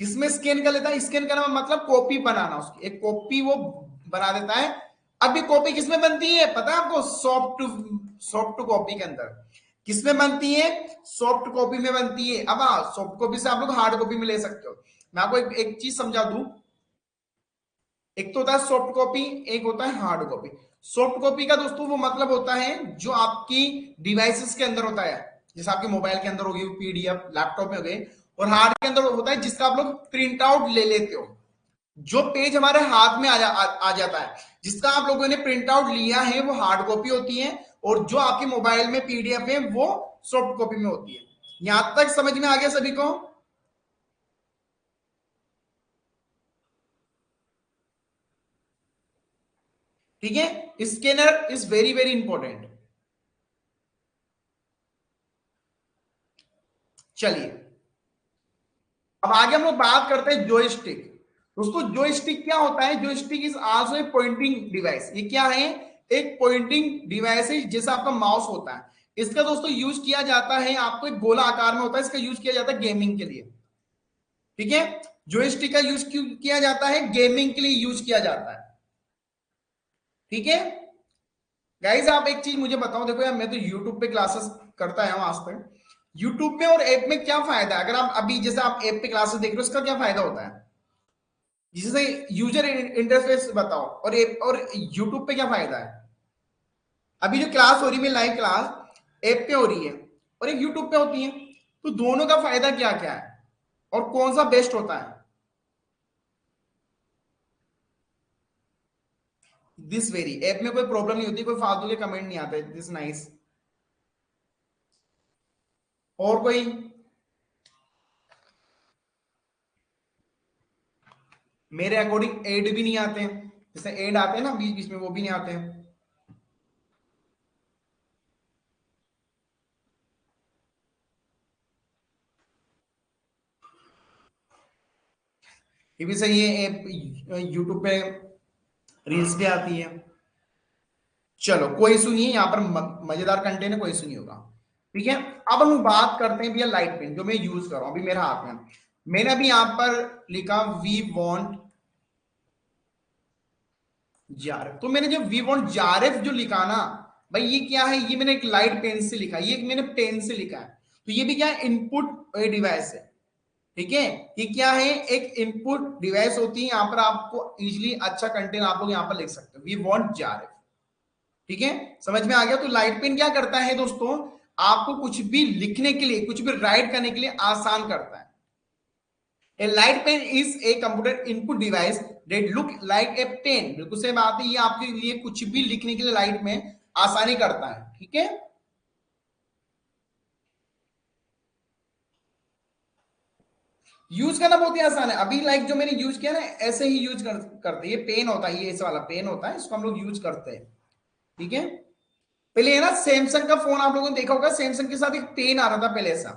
किसमें स्कैन कर लेता है? स्कैन करना मतलब कॉपी बनाना, उसकी एक कॉपी वो बना देता है। अब ये कॉपी किसमें बनती है पता है आपको? सॉफ्ट कॉपी के अंदर। किसमें बनती है? सॉफ्ट कॉपी में बनती है। अब हाँ, सॉफ्ट कॉपी से आप लोग हार्ड कॉपी में ले सकते हो। मैं आपको एक चीज समझा दूं। एक तो होता है सॉफ्ट कॉपी, एक होता है हार्ड कॉपी। सॉफ्ट कॉपी का दोस्तों वो मतलब होता है जो आपकी डिवाइसेस के अंदर होता है, जैसे आपके मोबाइल के अंदर होगी पीडीएफ, लैपटॉप में हो गई। और हार्ड के अंदर होता है जिसका आप लोग प्रिंट आउट ले लेते हो, जो पेज हमारे हाथ में आ जाता है, जिसका आप लोगों ने प्रिंट आउट लिया है, वो हार्ड कॉपी होती है। और जो आपके मोबाइल में पीडीएफ है वो सॉफ्ट कॉपी में होती है। यहां तक समझ में आ गया सभी को? ठीक है, scanner is very very important. चलिए अब आगे हम लोग बात करते हैं जॉयस्टिक। दोस्तों जॉयस्टिक क्या होता है? Joystick is also a pointing device. ये क्या है? एक पॉइंटिंग डिवाइस है, जैसा आपका माउस होता है। इसका दोस्तों यूज किया जाता है, आपको एक गोला आकार में होता है, इसका यूज किया जाता है गेमिंग के लिए। ठीक है, जॉयस्टिक का यूज क्यों किया जाता है? गेमिंग के लिए यूज किया जाता है। ठीक है गाइज, आप एक चीज मुझे बताओ। देखो यार, मैं तो यूट्यूब पे क्लासेस करता है आज तक। यूट्यूब में और ऐप में क्या फायदा है? अगर आप अभी जैसे आप ऐप पे क्लासेस देख रहे हो, इसका क्या फायदा होता है? जिससे यूजर इंटरफेस बताओ। और यूट्यूब पे क्या फायदा है? अभी जो क्लास हो रही है लाइव क्लास, ऐप पे हो रही है और एक यूट्यूब पे होती है, तो दोनों का फायदा क्या क्या है और कौन सा बेस्ट होता है? दिस वेरी ऐप में कोई प्रॉब्लम नहीं होती, कोई फालतू के कमेंट नहीं आते, दिस नाइस। और कोई? मेरे अकॉर्डिंग एड भी नहीं आते हैं, जैसे एड आते हैं ना बीच बीच में, वो भी नहीं आते हैं। ये भी सही है, ऐप यूट्यूब पे रील्स भी आती है। चलो कोई इशू नहीं है, यहाँ पर मजेदार कंटेंट है, कोई इशू नहीं होगा। ठीक है, अब हम बात करते हैं भैया लाइट पेन जो मैं यूज कर रहा हूं अभी मेरे हाथ में। मैंने अभी यहाँ पर लिखा वी वॉन्ट जारफ, तो मैंने जो वी वॉन्ट जारफ जो लिखा ना भाई, ये क्या है, ये मैंने एक लाइट पेन से लिखा, ये मैंने पेन से लिखा है, तो ये भी क्या है, इनपुट डिवाइस है। ठीक है, ये क्या है, एक इनपुट डिवाइस होती है, यहाँ पर आपको इजिली अच्छा कंटेंट आप लोग यहाँ पर लिख सकते हो, वी वॉन्ट जारफ। ठीक है, समझ में आ गया। तो लाइट पेन क्या करता है दोस्तों, आपको कुछ भी लिखने के लिए, कुछ भी राइट करने के लिए आसान करता है। A light pen is a computer input device that look like a pen, बिल्कुल सही बात है, ये आपके लिए कुछ भी लिखने के लिए लाइट में आसानी करता है। ठीक है, यूज करना बहुत ही आसान है। अभी लाइक जो मैंने यूज किया ना, ऐसे ही यूज करते, ये पेन होता है, ये इस वाला पेन होता है, इसको हम लोग यूज करते हैं। ठीक है, पहले है ना सैमसंग का फोन आप लोगों ने देखा होगा, सैमसंग के साथ एक पेन आ रहा था पहले ऐसा,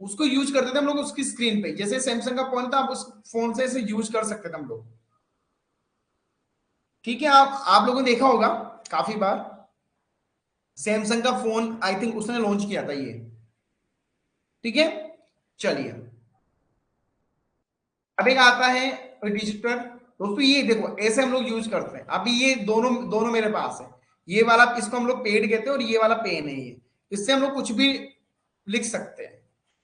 उसको यूज करते थे हम लोग उसकी स्क्रीन पे, जैसे सैमसंग का फोन था, आप उस फोन से इसे यूज कर सकते थे हम लोग। ठीक है, आप लोगों ने देखा होगा काफी बार, सैमसंग का फोन आई थिंक उसने लॉन्च किया था ये। ठीक है, चलिए अब एक आता है डिजिटल। दोस्तों ये देखो ऐसे हम लोग यूज करते हैं, अभी ये दोनों दोनों मेरे पास है, ये वाला इसको हम लोग पेड कहते हैं और ये वाला पेन है, ये इससे हम लोग कुछ भी लिख सकते हैं।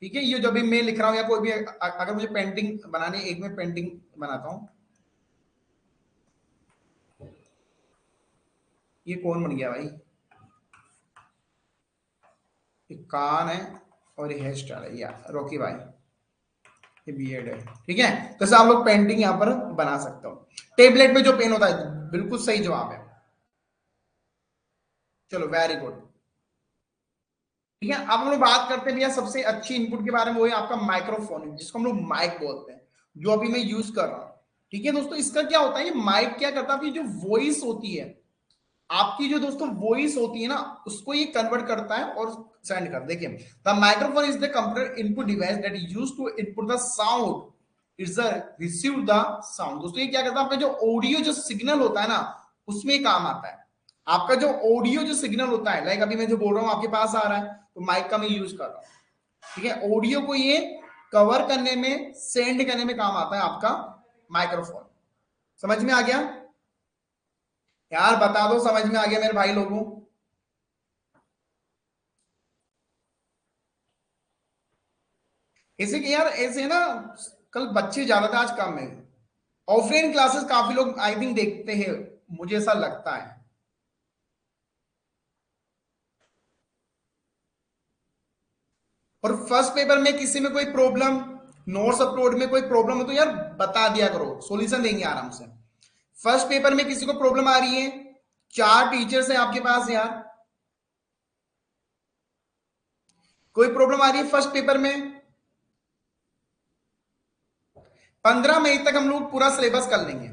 ठीक है, ये जो भी मैं लिख रहा हूं या कोई भी अगर मुझे पेंटिंग बनानी है, एक में पेंटिंग बनाता हूं। ये कौन बन गया भाई, ये कान है और ये हेयर स्टाइल है, या रॉकी भाई, ये बियर्ड है। ठीक है, तो आप लोग पेंटिंग यहां पर बना सकते हो। टेबलेट में जो पेन होता है, बिल्कुल सही जवाब है। चलो वेरी गुड। ठीक है, अब हम लोग बात करते हैं भैया सबसे अच्छी इनपुट के बारे में, वो है आपका माइक्रोफोन, जिसको हम लोग माइक बोलते हैं, जो अभी मैं यूज कर रहा हूं। ठीक है दोस्तों, इसका क्या होता है, ये माइक क्या करता है, आपकी जो वॉइस होती है, आपकी जो दोस्तों वॉइस होती है ना, उसको ये कन्वर्ट करता है और सेंड कर। देखिए, the microphone is the computer input device that is used to input the sound, it's the receive the sound. दोस्तों ये क्या करता है, आपका जो ऑडियो जो सिग्नल होता है ना, उसमें काम आता है। आपका जो ऑडियो जो सिग्नल होता है, लाइक अभी मैं जो बोल रहा हूँ आपके पास आ रहा है, तो माइक का मैं यूज कर रहा हूँ। ठीक है, ऑडियो को ये कवर करने में, सेंड करने में काम आता है आपका माइक्रोफोन। समझ में आ गया यार, बता दो समझ में आ गया मेरे भाई लोगों। ऐसे कि यार ऐसे ना, कल बच्चे ज्यादा थे, आज कम है। ऑफलाइन क्लासेस काफी लोग आई थिंक देखते हैं, मुझे ऐसा लगता है। और फर्स्ट पेपर में किसी में कोई प्रॉब्लम, नोट्स अपलोड में कोई प्रॉब्लम हो तो यार बता दिया करो, सॉल्यूशन देंगे आराम से। फर्स्ट पेपर में किसी को प्रॉब्लम आ रही है, 4 टीचर्स हैं आपके पास यार, कोई प्रॉब्लम आ रही है फर्स्ट पेपर में, 15 मई तक हम लोग पूरा सिलेबस कर लेंगे।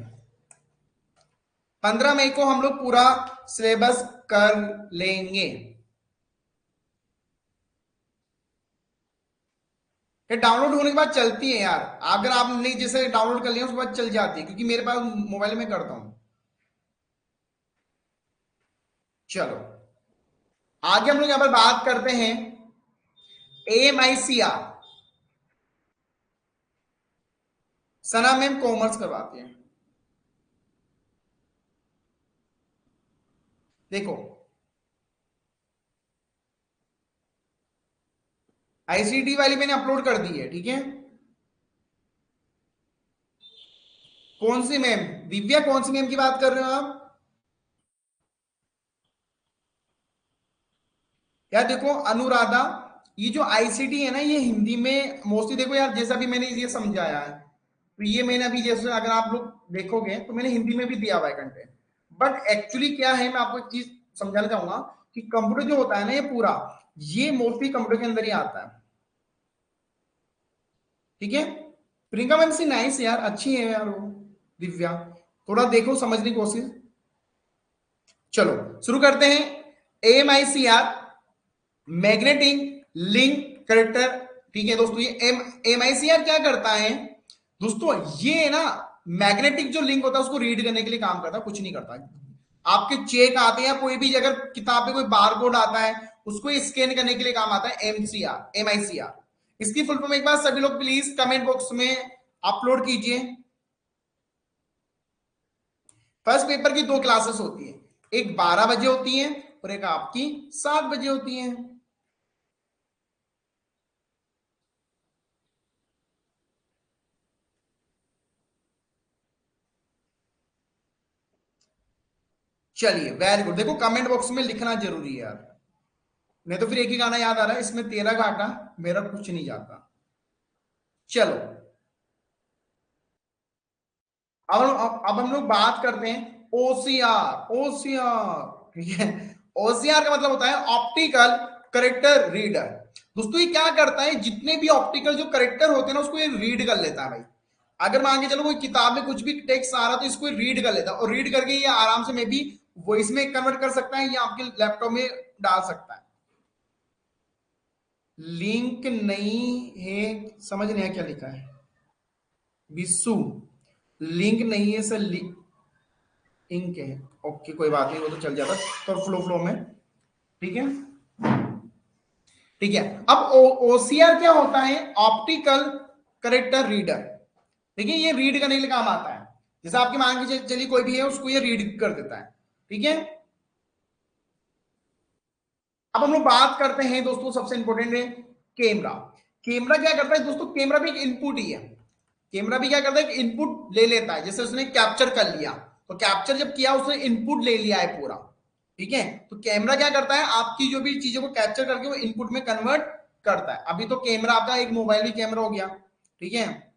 15 मई को हम लोग पूरा सिलेबस कर लेंगे। ये डाउनलोड होने के बाद चलती है यार, अगर आपने जैसे डाउनलोड कर लिया उसके बाद चल जाती है, क्योंकि मेरे पास मोबाइल में करता हूं। चलो आगे हम लोग यहां पर बात करते हैं AMICR। सना मैम कॉमर्स करवाती है। देखो ICT वाली मैंने अपलोड कर दी है। ठीक है, कौन सी मैम, दिव्या कौन सी मैम की बात कर रहे हो आप? यार देखो अनुराधा, ये जो ICT है ना, ये हिंदी में मोस्टली, देखो यार जैसा भी मैंने ये समझाया है, तो ये मैंने अभी जैसे अगर आप लोग देखोगे तो मैंने हिंदी में भी दिया हुआ है कंटेंट। बट एक्चुअली क्या है, मैं आपको एक चीज समझाना चाहूंगा कि कंप्यूटर जो होता है ना, ये पूरा, ये मोस्टली कंप्यूटर के अंदर ही आता है। ठीक है, प्रियंका मैम से नाइस यार, अच्छी है यार वो दिव्या, थोड़ा देखो समझने की कोशिश। चलो शुरू करते हैं। AMICR, magnetic link character. ठीक है दोस्तों, ये MICR क्या करता है, दोस्तों ये ना मैग्नेटिक जो लिंक होता है उसको रीड करने के लिए काम करता है, कुछ नहीं करता। आपके चेक आते हैं, कोई भी अगर किताब पे कोई बार कोड आता है उसको स्कैन करने के लिए काम आता है MICR। इसकी फुल फॉर्म एक बार सभी लोग प्लीज कमेंट बॉक्स में अपलोड कीजिए। फर्स्ट पेपर की 2 क्लासेस होती है, एक 12 बजे होती है और एक आपकी 7 बजे होती है। चलिए वेरी गुड, देखो कमेंट बॉक्स में लिखना जरूरी है यार, नहीं तो फिर एक ही गाना याद आ रहा है, इसमें तेरा घाटा मेरा कुछ नहीं जाता। चलो अब हम लोग बात करते हैं ओसीआर। ठीक है, ओसीआर का मतलब होता है ऑप्टिकल करेक्टर रीडर। दोस्तों ये क्या करता है, जितने भी ऑप्टिकल जो करेक्टर होते हैं ना उसको ये रीड कर लेता है भाई। अगर मान के चलो कोई किताब में कुछ भी टेक्स्ट आ रहा तो इसको रीड कर लेता है, और रीड करके ये आराम से मे बी वॉइस में कन्वर्ट कर सकता है या आपके लैपटॉप में डाल सकता है। लिंक नहीं है, समझ नहीं आया क्या लिखा है विशु। लिंक नहीं है सर, लिंक है। ओके कोई बात नहीं, वो तो चल जाता तो फ्लो फ्लो में। ठीक है, ठीक है। अब ओसीआर क्या होता है, ऑप्टिकल करेक्टर रीडर। ठीक है, ये रीड करने के लिए काम आता है। जैसे आपके मान के चलिए कोई भी है उसको ये रीड कर देता है। ठीक है, अब हम लोग बात करते हैं दोस्तों, सबसे इंपॉर्टेंट है कैमरा। कैमरा क्या करता है दोस्तों, कैमरा भी एक इनपुट ही है। कैमरा भी क्या करता है, इनपुट ले लेता है। जैसे उसने कैप्चर कर लिया, तो कैप्चर जब किया उसने इनपुट ले लिया है पूरा। ठीक है, तो कैमरा क्या करता है, आपकी जो भी चीजों को कैप्चर करके वो इनपुट में कन्वर्ट करता है। अभी तो कैमरा आपका एक मोबाइल भी कैमरा हो गया। ठीक है,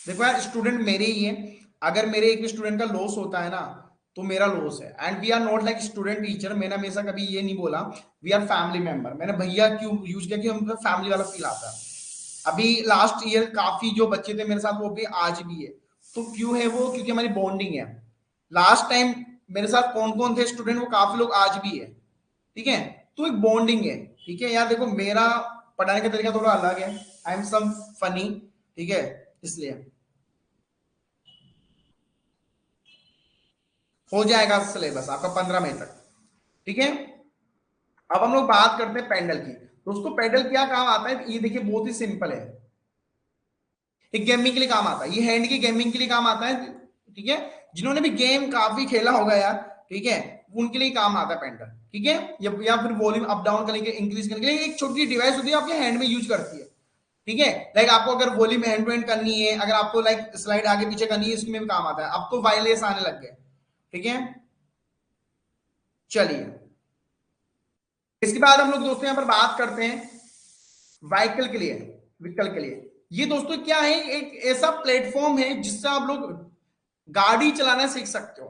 देखो यार स्टूडेंट मेरे ही है, अगर मेरे एक स्टूडेंट का लॉस होता है ना तो मेरा लॉस है। And we are not like student teacher, मैंने हमेशा कभी ये नहीं बोला, वी आर फैमिली मेंबर। मैंने भैया क्यों यूज किया कि हम फैमिली वाला फील आता है। अभी लास्ट ईयर काफी जो बच्चे थे मेरे साथ वो भी आज भी है। तो क्यों है वो, क्योंकि हमारी बॉन्डिंग है। लास्ट टाइम मेरे साथ कौन कौन थे स्टूडेंट, वो काफी लोग आज भी है। ठीक है, तो एक बॉन्डिंग है। ठीक है यार, देखो मेरा पढ़ाने का तरीका थोड़ा अलग है, आई एम सम फनी। ठीक है, इसलिए हो जाएगा सिलेबस आपका 15 मई तक। ठीक है, अब हम लोग बात करते हैं पैंडल की। दोस्तों पैंडल क्या काम आता है, ये देखिए बहुत ही सिंपल है। एक गेमिंग के लिए काम आता है, ये हैंड की गेमिंग के लिए काम आता है। ठीक है, जिन्होंने भी गेम काफी खेला होगा यार, ठीक है, उनके लिए काम आता है पेंडल। ठीक है, या फिर वॉल्यूम अप डाउन करने के, इंक्रीज करने के लिए एक छोटी डिवाइस होती है आपके हैंड में यूज करती है। ठीक है, लाइक आपको अगर वॉल्यूम हैंड टू हैंड करनी है, अगर आपको लाइक स्लाइड आगे पीछे करनी है, इसमें भी काम आता है। अब तो वायरलेस आने लग गए। ठीक है, चलिए इसके बाद हम लोग दोस्तों यहाँ पर बात करते हैं व्हीकल के लिए। व्हीकल के लिए ये दोस्तों क्या है, एक ऐसा प्लेटफॉर्म है जिससे आप लोग गाड़ी चलाना सीख सकते हो।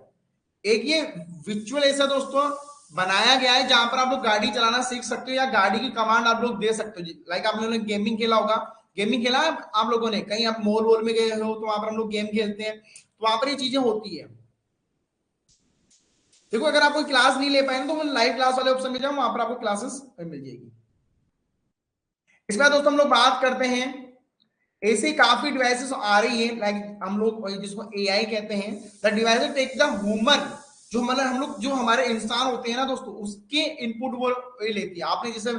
एक ये विजुअल ऐसा दोस्तों बनाया गया है जहां पर आप लोग गाड़ी चलाना सीख सकते हो, या गाड़ी की कमांड आप लोग दे सकते हो। लाइक आप लोगों ने गेमिंग खेला होगा, गेमिंग खेला है आप लोगों ने, कहीं आप मॉल वॉल में गए हो तो वहां पर हम लोग गेम खेलते हैं, तो वहां पर ये चीजें होती है। देखो अगर आप कोई क्लास नहीं ले पाए तो लाइव क्लास वाले ऑप्शन में जाओ, वहां पर आपको क्लासेस मिल जाएगी। इसके बाद दोस्तों हम लोग बात करते हैं, ऐसे काफी डिवाइसेस आ रही है, लाइक हम लोग जिसको एआई कहते हैं, the device take the human, जो मतलब हम लोग जो हमारे इंसान होते हैं ना दोस्तों, उसके इनपुट वो लेती है। आपने जैसे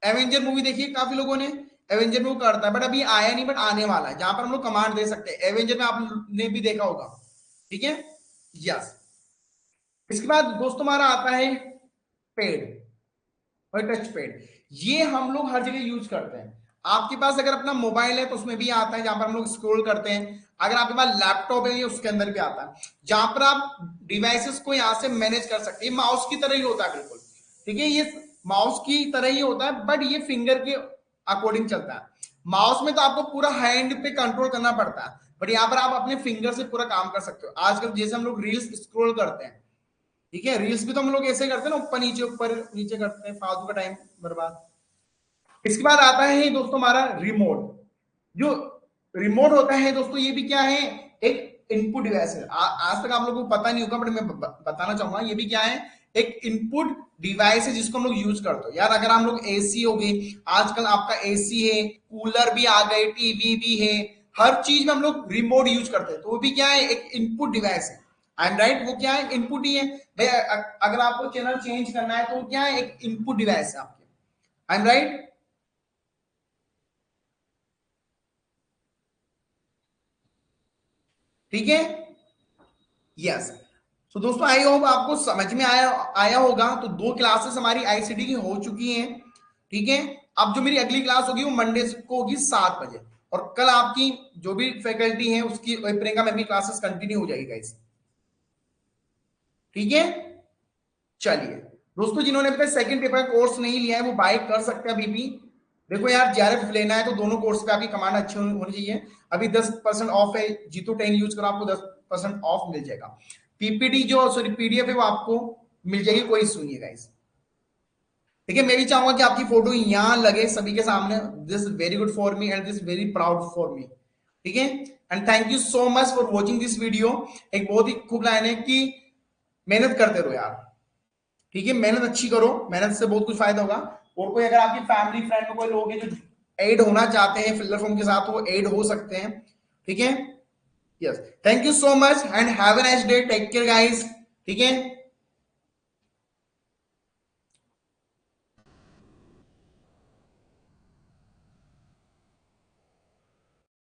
एवेंजर मूवी देखी है, काफी लोगों ने एवेंजर में वो करता है, बट अभी आया नहीं, बट आने वाला है, जहां पर हम लोग कमांड दे सकते हैं। एवेंजर में आपने भी देखा होगा। ठीक है, यस। इसके बाद दोस्तों हमारा आता है पेड और टच पैड। ये हम लोग हर जगह यूज करते हैं। आपके पास अगर अपना मोबाइल है तो उसमें भी आता है, जहां पर हम लोग स्क्रॉल करते हैं। अगर आपके पास लैपटॉप है, ये उसके अंदर भी आता है, जहां पर आप डिवाइसेस को यहां से मैनेज कर सकते हैं। माउस की तरह ही होता है बिल्कुल। ठीक है, ये माउस की तरह ही होता है, बट ये फिंगर के अकॉर्डिंग चलता है। माउस में तो आपको पूरा हैंड पे कंट्रोल करना पड़ता है, बट यहाँ पर आप अपने फिंगर से पूरा काम कर सकते हो। आजकल जैसे हम लोग रील्स स्क्रॉल करते हैं, ठीक है, रील्स भी तो हम लोग ऐसे करते हैं ना, ऊपर नीचे करते हैं, फालतू का टाइम बर्बाद। इसके बाद आता है दोस्तों हमारा रिमोट। जो रिमोट होता है दोस्तों, ये भी क्या है, एक इनपुट डिवाइस है। आज तक आप लोगों को पता नहीं होगा, बट मैं बताना चाहूंगा, ये भी क्या है, एक इनपुट डिवाइस है जिसको हम लोग यूज करते हो यार। अगर हम लोग एसी हो गई, आजकल आपका एसी है, कूलर भी आ गए, टीवी भी है, हर चीज में हम लोग रिमोट यूज करते हैं, तो वो भी क्या है, एक इनपुट डिवाइस है। आई एम राइट, वो क्या है, इनपुट ही है भाई। अगर आपको चैनल चेंज करना है तो क्या है, एक इनपुट डिवाइस है आपके। आई एम राइट, ठीक है, यस। तो दोस्तों आई होप आपको समझ में आया आया होगा। तो 2 क्लासेस हमारी आईसीटी की हो चुकी हैं, ठीक है। अब जो मेरी अगली क्लास होगी वो मंडे को होगी 7 बजे, और कल आपकी जो भी फैकल्टी है उसकी प्रियंका मैम की क्लासेस कंटिन्यू हो जाएगी गाइस, ठीक है। चलिए दोस्तों, जिन्होंने अभी तक सेकंड पेपर का कोर्स नहीं लिया है वो बाय कर सकते हैं अभी भी। देखो यार, जेआरएफ लेना है तो दोनों कोर्स पे आपकी कमांड अच्छी होनी चाहिए। अभी 10% ऑफ है, जीतो 10 यूज करो, आपको 10% ऑफ मिल जाएगा। पीपीटी जो सॉरी पीडीएफ है वो आपको मिल जाएगी, कोई इशू नहीं है गाइस, ठीक है। मैं भी चाहूंगा कि आपकी फोटो यहां लगे सभी के सामने। This very good for me and this very proud for me, ठीक है। And thank you so much for watching this video. एक बहुत ही खूब लाइन है कि मेहनत करते रहो यार, ठीक है, मेहनत अच्छी करो, मेहनत से बहुत कुछ फायदा होगा। और कोई अगर आपकी फैमिली फ्रेंड में कोई लोग हैं जो एड होना चाहते हैं फिलर फॉर्म के साथ, तो वो एड हो सकते हैं, ठीक है। Yes, thank you so much and have a nice day, take care guys, ठीक है।